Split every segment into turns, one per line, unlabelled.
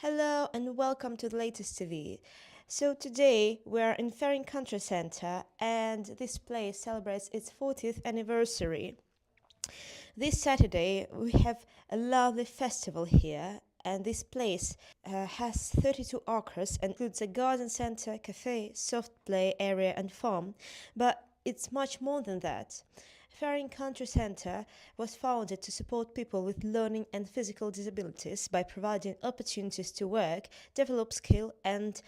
Hello and welcome to the latest TV. So today we're in Ferring Country Centre and this place celebrates its 40th anniversary. This Saturday we have a lovely festival here and this place has 32 acres and includes a garden centre, cafe, soft play area and farm, but it's much more than that. Ferring Country Centre was founded to support people with learning and physical disabilities by providing opportunities to work, develop skill, and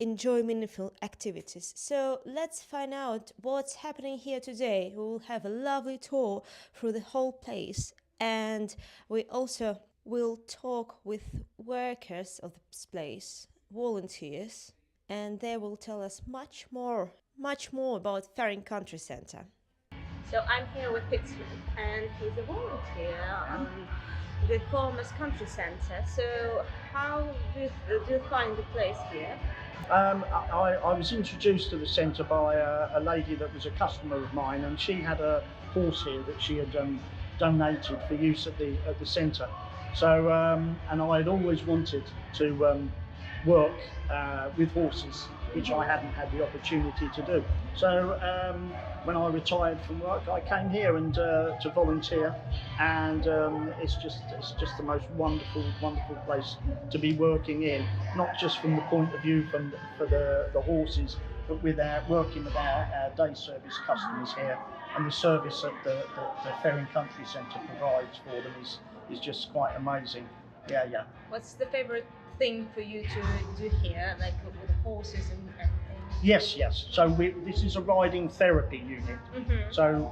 enjoy meaningful activities. So let's find out what's happening here today. We will have a lovely tour through the whole place, and we also will talk with workers of this place, volunteers, and they will tell us much more about Ferring Country Centre. So I'm here with Pixley, and he's a volunteer on the Farmers Country Centre. So how do you find the place here?
I was introduced to the centre by a lady that was a customer of mine, and she had a horse here that she had donated for use at the centre. So, and I had always wanted to work with horses, which I hadn't had the opportunity to do. So, when I retired from work, I came here and to volunteer, and it's just the most wonderful place to be working in. Not just from the point of view for the horses, but working with our day service customers here, and the service that the Ferring Country Centre provides for them is just quite amazing. Yeah.
What's the favourite thing for you to do here, like with the horses and things?
Yes. So this is a riding therapy unit. So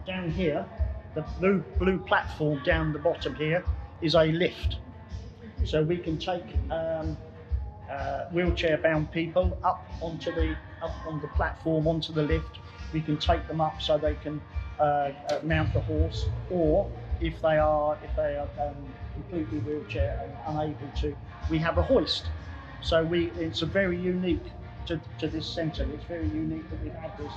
down here, the blue platform down the bottom here is a lift. So we can take wheelchair-bound people up on the platform, onto the lift. We can take them up so they can mount the horse, or if they are completely wheelchair and unable to, we have a hoist. So it's a very unique to this centre. It's very unique that we've had this.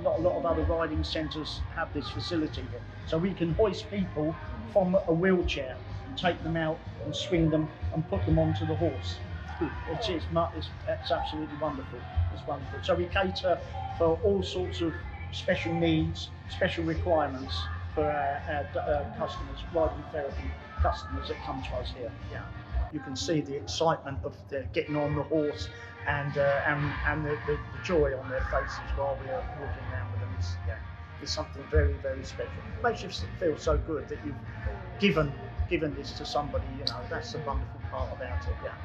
Not a lot of other riding centres have this facility here. So we can hoist people from a wheelchair, take them out and swing them and put them onto the horse. It's absolutely wonderful. It's wonderful. So we cater for all sorts of special needs, special requirements for our customers, riding therapy customers that come to us here. Yeah. You can see the excitement of getting on the horse and the joy on their faces while we're walking around with them. It's something very special. It makes you feel so good that you've given this to somebody. That's the wonderful part about it. Yeah.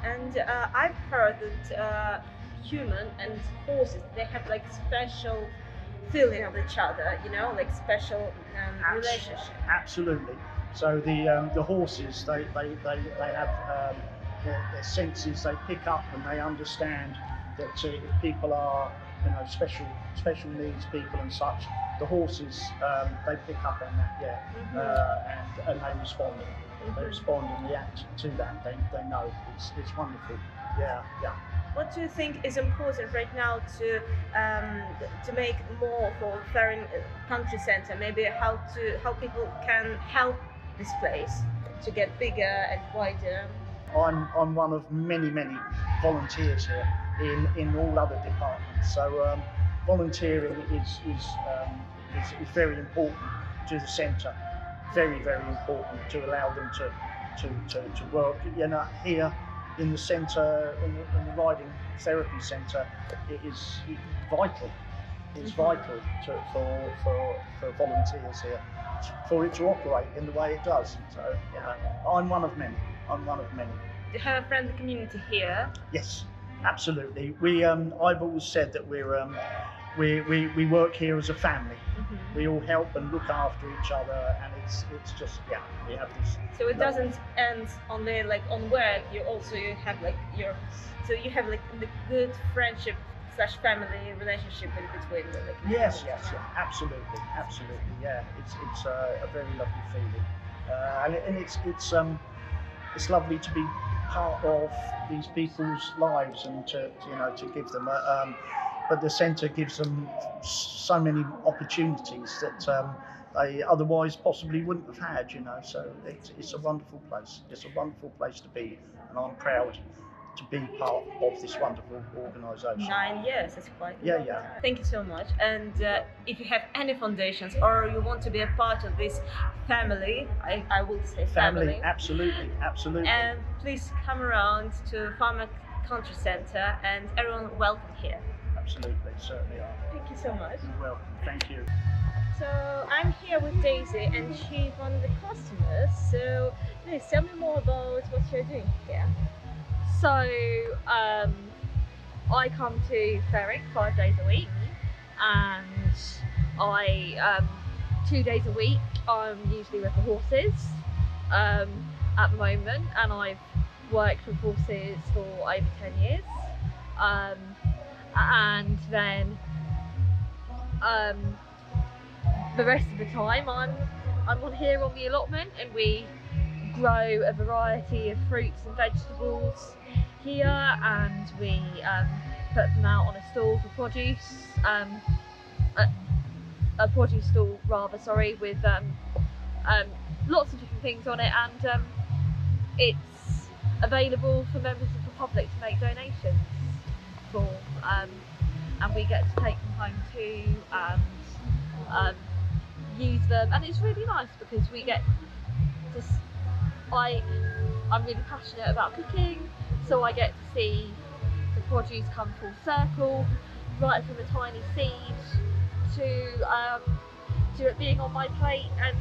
And I've heard that human and horses, they have like special feeling of each other, like special relationship.
Absolutely. So the horses, they have their senses. They pick up and they understand that if people are special needs people and such, the horses they pick up on that. Yeah. And they respond. They respond and react to that. They know it's wonderful. Yeah.
What do you think is important right now to make more for Ferring Country Centre? Maybe how people can help this place to get bigger and wider?
I'm one of many volunteers here in all other departments. So volunteering is very important to the centre. Very important to allow them to work. Here in the centre, in the riding therapy centre, it is vital. It's vital for volunteers here, for it to operate in the way it does. So I'm one of many.
Do you have a friendly community here?
Yes, absolutely. I've always said that we work here as a family. We all help and look after each other, and it's just we have this.
So it doesn't end only like on work. You have like you have like the good friendship / family relationship in between.
Yes, absolutely. Yeah, it's a very lovely feeling, and it's lovely to be part of these people's lives and to give them but the centre gives them so many opportunities that they otherwise possibly wouldn't have had, you know. So it's a wonderful place. It's a wonderful place to be, and I'm proud to be part of this wonderful organisation.
9 years, it's quite a
Yeah,
long
yeah.
time. Thank you so much. And if you have any foundations or you want to be a part of this family, I would say family.
Absolutely, absolutely.
And please come around to Ferring Country Centre, and everyone welcome here.
Absolutely, certainly are.
Thank you so much.
You're welcome. Thank you.
So I'm here with Daisy, and she's one of the customers. So please tell me more about what you're doing here.
So I come to Ferring 5 days a week, and I 2 days a week I'm usually with the horses at the moment, and I've worked with horses for over 10 years, and then the rest of the time I'm on here on the allotment, and we grow a variety of fruits and vegetables here, and we put them out on a stall for produce, a produce stall rather, sorry, with lots of different things on it, and it's available for members of the public to make donations for, and we get to take them home too, and use them, and it's really nice because we get to I'm really passionate about cooking, so I get to see the produce come full circle, right from a tiny seed to it being on my plate and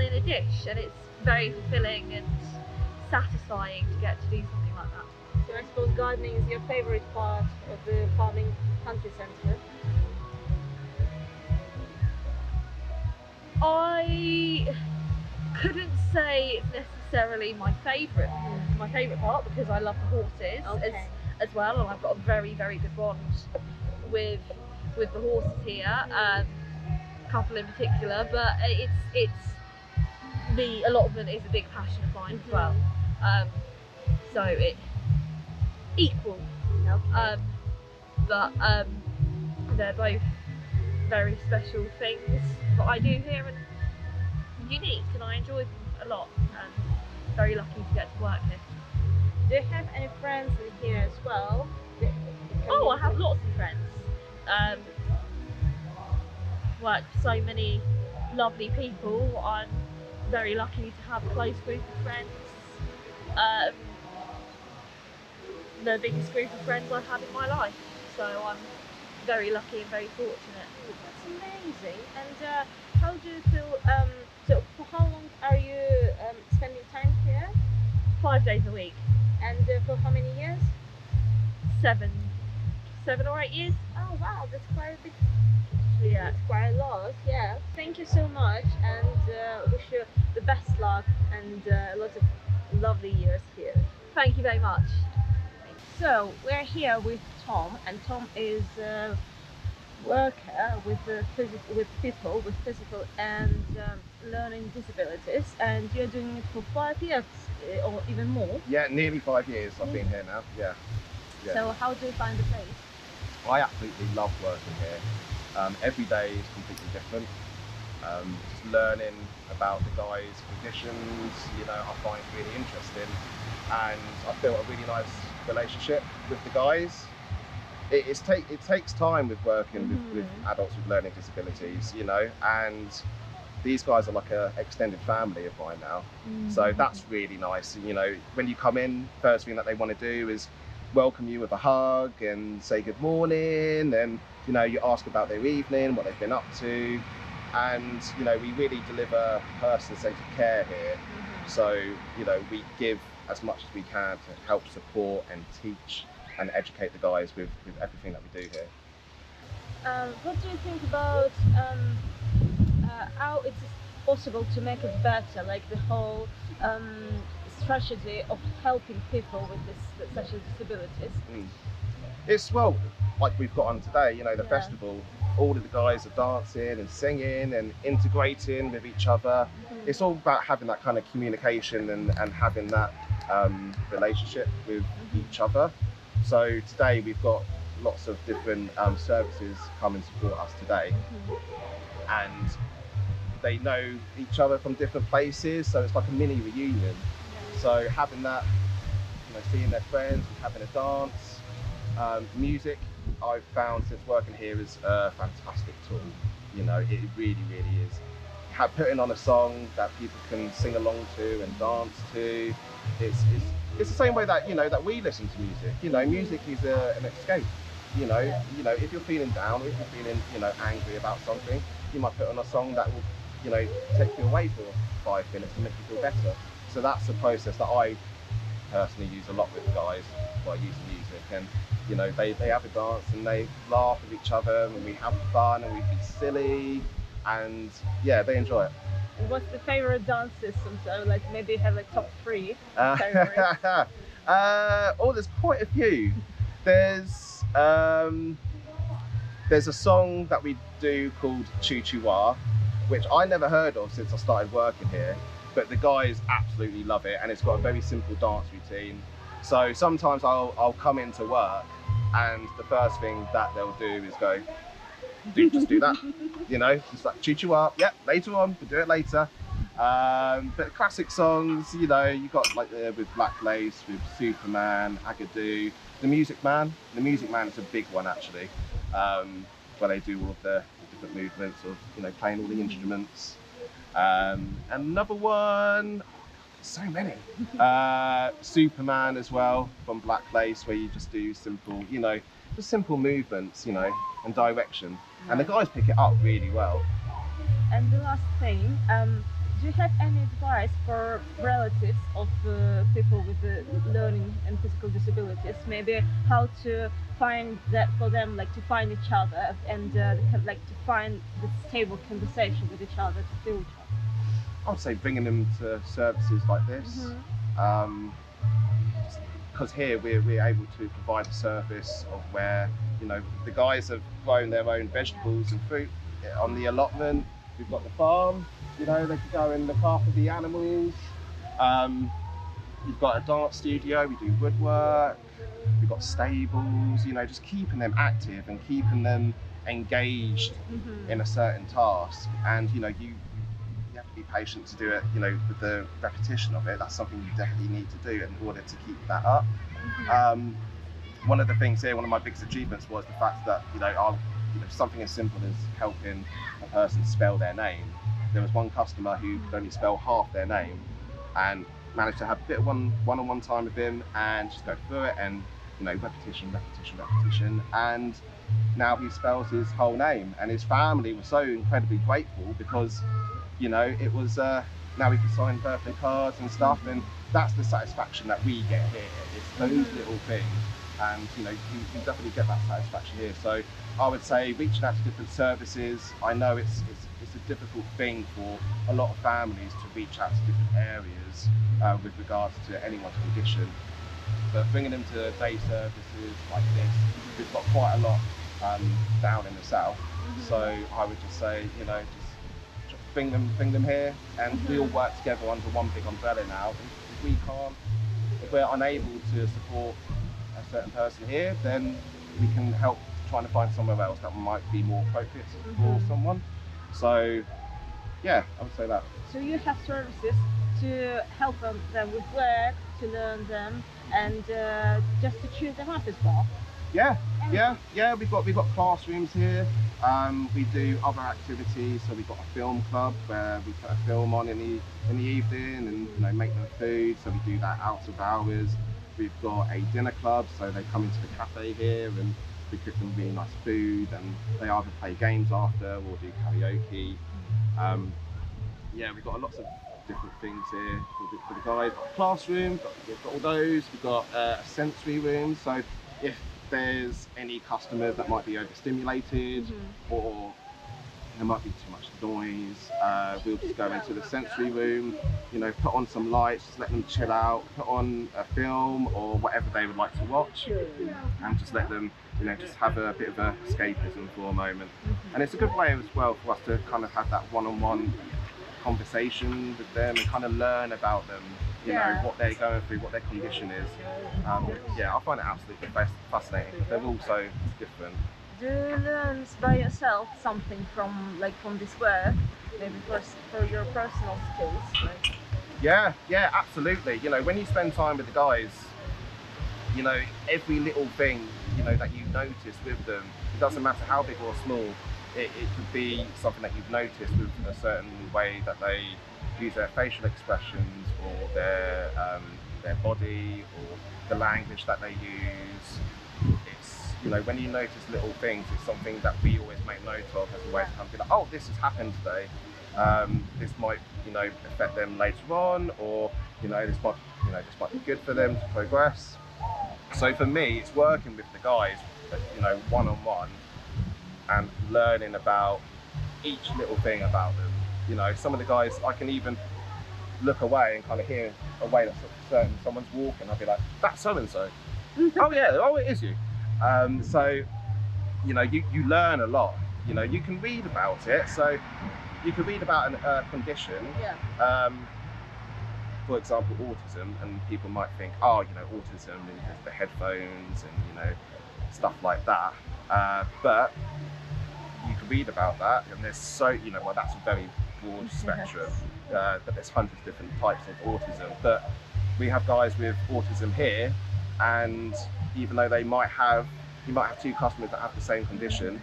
in a dish, and it's very fulfilling and satisfying to get to do something like that.
So I suppose gardening is your favorite part of the Ferring Country Centre.
I couldn't say it's necessarily my favourite part, because I love the horses as well, and I've got a very, very good bond with the horses here, a couple in particular, but it's the allotment is a big passion of mine as well, so it equal, but they're both very special things that I do here, and unique, and I enjoy them a lot, and very lucky to get to work here.
Do you have any friends in here as well?
Oh, I have lots of friends. Work with so many lovely people. I'm very lucky to have a close group of friends. The biggest group of friends I've had in my life, so I'm very lucky and very fortunate.
That's amazing. And how do you feel? So for how long are you spending time here?
5 days a week.
And for how many years?
7 or 8 years.
Oh wow, that's quite a bit.
Yeah,
it's quite a lot. Yeah. Thank you so much, and wish you the best luck and lots of lovely years here.
Thank you very much.
So we're here with Tom, and Tom is a worker with people with physical and learning disabilities, and you're doing it for 5 years or even more.
Yeah, nearly 5 years I've been here now. Yeah.
So how do you find the place?
I absolutely love working here. Every day is completely different. Just learning about the guys' conditions, I find really interesting, and I've built a really nice relationship with the guys. It takes time with working with adults with learning disabilities, and these guys are like an extended family of mine now. So that's really nice. When you come in, first thing that they want to do is welcome you with a hug and say good morning, and you ask about their evening, what they've been up to, and we really deliver person-centered care here. So we give as much as we can to help support and teach and educate the guys with everything that we do here.
What do you think about how it's possible to make it better, like the whole strategy of helping people with such as disabilities?
It's, well, like we've got on today, the festival, all of the guys are dancing and singing and integrating with each other. It's all about having that kind of communication and having that relationship with each other. So today we've got lots of different services come and support us today, and they know each other from different places, so it's like a mini reunion. So having that, seeing their friends, having a dance, music, I've found since working here is a fantastic tool. It really, really is. Putting on a song that people can sing along to and dance to, it's the same way that that we listen to music. Music is an escape. If you're feeling down, if you're feeling angry about something, you might put on a song that will take you away for 5 minutes and make you feel better. So that's the process that I personally use a lot with guys by using music, and they have a dance and they laugh with each other and we have fun and we be silly, and yeah, they enjoy it.
And what's the favorite dance system? So like maybe you have like top 3 favorites.
There's quite a few. There's a song that we do called Choo Choo Wah, which I never heard of since I started working here, but the guys absolutely love it, and it's got a very simple dance routine. So sometimes I'll come into work and the first thing that they'll do is go, just do that. Just like Choo Choo Wah, yep, later on, we'll do it later. But classic songs, you got like with Black Lace, with Superman, Agadoo, The Music Man. The Music Man is a big one actually, where they do all of the different movements of playing all the instruments. Another one, so many. Superman as well from Black Lace, where you just do simple, just simple movements, and direction. And the guys pick it up really well.
And the last thing, do you have any advice for relatives of people with learning and physical disabilities? Maybe how to find that for them, like to find each other and like to find the stable conversation with each other, to feel each other?
I would say bringing them to services like this, because here we're able to provide a service of where the guys have grown their own vegetables and fruit on the allotment. We've got the farm, they can go and look after the animals. You've got a dance studio, we do woodwork, we've got stables, just keeping them active and keeping them engaged in a certain task. And you have to be patient to do it, with the repetition of it. That's something you definitely need to do in order to keep that up. One of the things here, one of my biggest achievements was the fact that, something as simple as helping a person spell their name. There was one customer who could only spell half their name, and managed to have a bit of one-on-one time with him and just go through it, and repetition, and now he spells his whole name, and his family was so incredibly grateful because it was now we can sign birthday cards and stuff, and that's the satisfaction that we get here. It's those little things, and you definitely get that satisfaction here. So I would say reaching out to different services. I know it's a difficult thing for a lot of families to reach out to different areas with regards to anyone's condition, but bringing them to day services like this, we've got quite a lot down in the south. So I would just say, just bring them here, and we all work together under one big umbrella now. If we're unable to support a certain person here, then we can help trying to find somewhere else that might be more appropriate for someone. So yeah, I would say that.
So you have services to help them with work, to learn them, and just to cheer them up as well.
Yeah. We've got classrooms here. We do other activities. So we've got a film club where we put a film on in the evening and make them food. So we do that out of hours. We've got a dinner club, so they come into the cafe here and we cook them really nice food, and they either play games after or do karaoke. We've got lots of different things here for the guys. We've got a classroom, we've got all those. We've got a sensory room, so if there's any customers that might be overstimulated or there might be too much noise, we'll just go into the sensory room, put on some lights, just let them chill out, put on a film or whatever they would like to watch, and just let them just have a bit of a escapism for a moment. And it's a good way as well for us to kind of have that one-on-one conversation with them and kind of learn about them, what they're going through, what their condition is. I find it absolutely fascinating because they're all so different.
Do you learn by yourself something from this work? maybe for your personal skills. Like,
Yeah, yeah, absolutely. You know, when you spend time with the guys, you know, every little thing, you know, that you notice with them, it doesn't matter how big or small, it could be something that you've noticed with a certain way that they use their facial expressions or their body or the language that they use. It's, you know, when you notice little things, it's something that we always make note of as a way to come be like, oh, this has happened today. This might, you know, affect them later on, or this might be good for them to progress. So for me, it's working with the guys, you know, one-on-one, and learning about each little thing about them. You know, some of the guys, I can even look away and kind of hear a way that certain someone's walking. I'll be like, that's so and so. Oh yeah, oh it is you. So you know, you learn a lot. You know, you can read about it. So you can read about a condition.
yeah.
For example, autism, and people might think, oh, you know, autism and the headphones and, you know, stuff like that. But you can read about that, and there's so, you know, well, that's a very broad spectrum, but there's hundreds of different types of autism. But we have guys with autism here, and even though you might have two customers that have the same condition,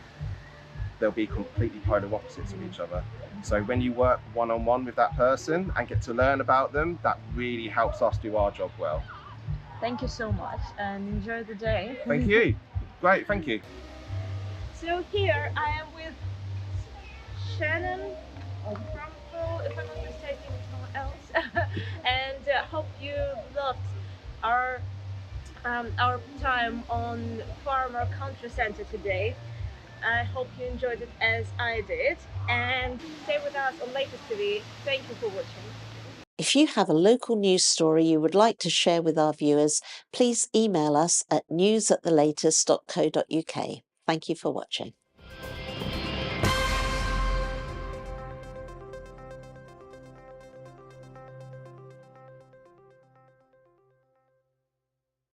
they'll be completely polar opposites of each other. So when you work one-on-one with that person and get to learn about them, that really helps us do our job well.
Thank you so much, and enjoy the day.
Thank you. Great, thank you.
So here I am with Shannon from, if I'm not mistaken, someone else, and hope you loved our time on Ferring Country Centre today. I hope you enjoyed it as I did, and stay with us on Latest TV. Thank you for watching.
If you have a local news story you would like to share with our viewers, please email us at news@thelatest.co.uk. Thank you for watching.